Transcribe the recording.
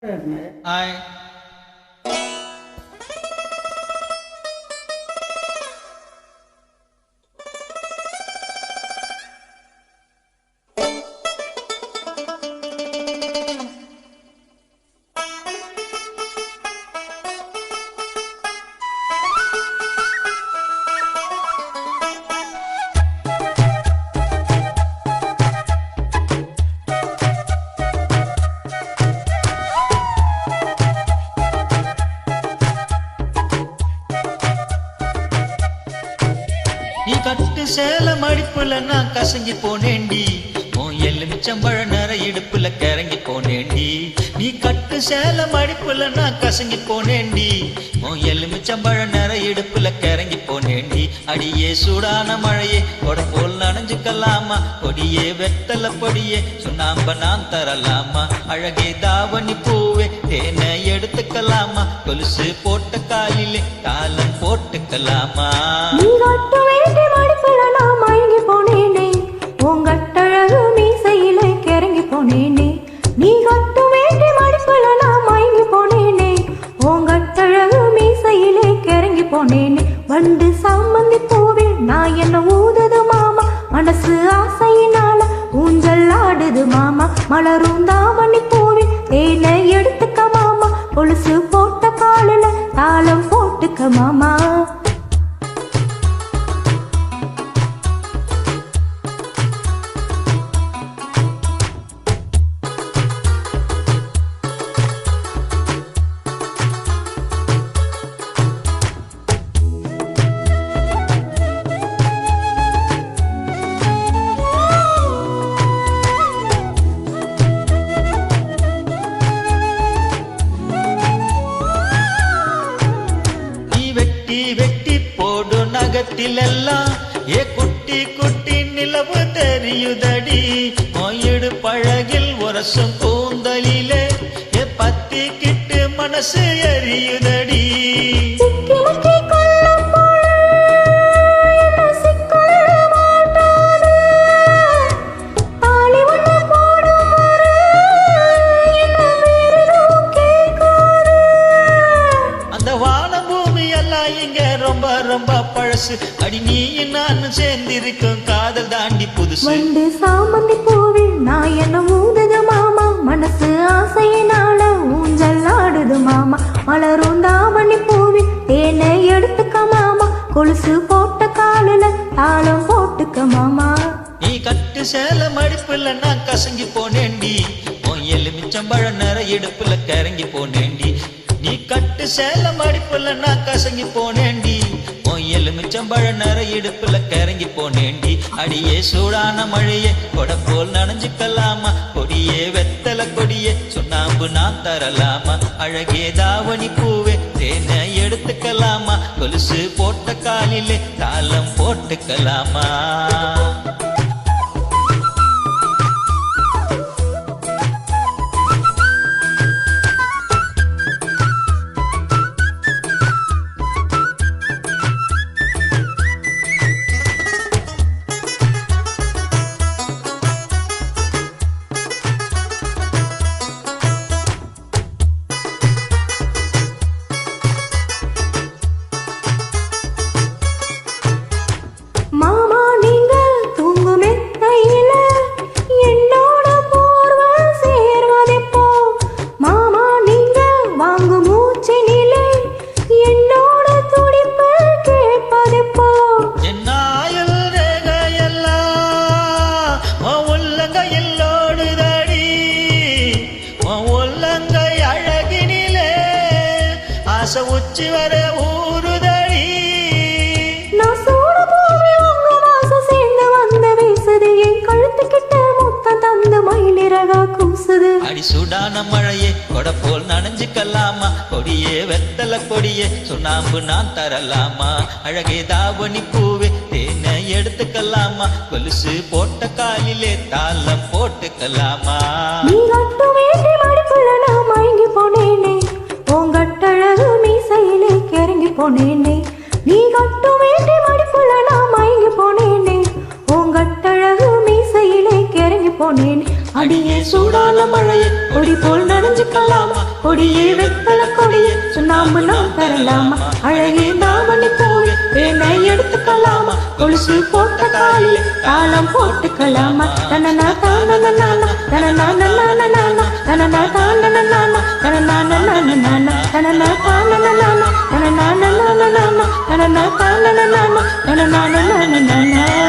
Hai. நீ கட்டு சேல மடிப்புல நான் கசங்கி போனேண்டி உன் எலுமிச்சம்பழ நர இடுப்புல கிறங்கி போனேண்டி நீ கட்டு சேல மடிப்புல நான் கசங்கி போனேண்டி உன் எலுமிச்சம்பழ நர இடுப்புல கிறங்கி போனேண்டி அடியே சூடான மழையே கொட போல் நனைஞ்சுக்கலாமா கொடியே வெத்தல பொடியே சுண்ணாம்ப நான் தரலாமா அழகே தாவணி பூவே தேனை எடுத்துக்கலாமா கொலுசு போட்ட காலிலே தாளம் போட்டுக்கலாமா நீ கட்டு வேண்டி மடிப்புல நான் மயங்கி போனேனே உங்கட்டழகு மீசையிலே கிறங்கி போனேனே வண்டு சாமந்தி பூவில் நான் என்ன ஊதுது மாமா மனசு ஆசையினால ஊஞ்சல் ஆடுது மாமா மலரும் தாவணி பூவில் தேனை எடுத்துக்க மாமா கொலுசு போட்ட காலில தாளம் போட்டுக்க மாமா வெட்டி போடு நகத்திலெல்லாம் ஏ குட்டி குட்டி நிலவு தெரியுதடி மொயிடு பழகில் உரசும் கூந்தலிலே ஏ பத்தி கிட்டு மனசு எரியுதடி இங்க ரொம்ப ரொம்ப பழசு அடி நீ நான் சேர்ந்திருக்கும் காதல் தாண்டி புதுசு வண்டு சாமந்தி பூவில் நான் என்ன ஊதுது மாமா மனசு ஆசையினால ஊஞ்சல் ஆடுது மாமா மலரும் தாவணி பூவில் தேனை எடுத்துக்க மாமா கொலுசு போட்ட காலில தாளம் போட்டுக்க மாமா நீ கட்டு சேல மடிப்புல நான் கசங்கி போனேண்டி உன் எலுமிச்சம்பழ நர இடுப்புல கிறங்கி போனேண்டி நீ கட்டு சேல மடிப்புல நான் கசங்கி போனேண்டி உன் எலுமிச்சம்பழ நர இடுப்புல கிறங்கி போனேண்டி அடியே சூடான மழையே கொட போல் நனைஞ்சுக்கலாமா கொடியே வெத்தல கொடியே சுண்ணாம்பு நான் தரலாமா அழகே தாவணி பூவே தேனை எடுத்துக்கலாமா கொலுசு போட்ட காலிலே தாளம் போட்டுக்கலாமா உச்சி வர ஊருதடி நான் சோட பூமி உங்க வாசம் சேர்ந்து வந்த வீசுது என் கழுத்து கிட்ட மொத்தம் தந்து மயிலிறகா கூசுது அடி சுடான மழையே கொட போல் நனைஞ்சுக்கலாமா கொடியே வெத்தல கொடியே சுண்ணாம்பு நான் தரலாமா அழகே தாவணி பூவே தேனை எடுத்துக்கலாமா கொலுசு போட்ட காலிலே தாளம் போட்டுக்கலாமா நீ கட்டு வேண்டி மடிப்புல நான் மயங்கி போனேனே உங்கட்டழகு மீசையிலே கிறங்கி போனேனே நீ கட்டு வேண்டி மடிப்புல நான் மயங்கி போனேனே உங்கட்டழகு மீசையிலே கிறங்கி போனேனே அடியே சூடான மழையே கொடி போல் நனைஞ்சுக்கலாமா கொடியே வெத்தல கொடியே சுண்ணாம்பு நாம் தரலாமா அழகே தாமணி பூவே வேணை எடுத்துக்கலாமா கொலுசு போட்ட காலிலே தாளம் போட்டுக்கலாமா தனனா தானனா தனனா நானா தனனா தானனா தனனா நானா தனனா தானனா தனனா நானா தனனா தானனா தனனா நானா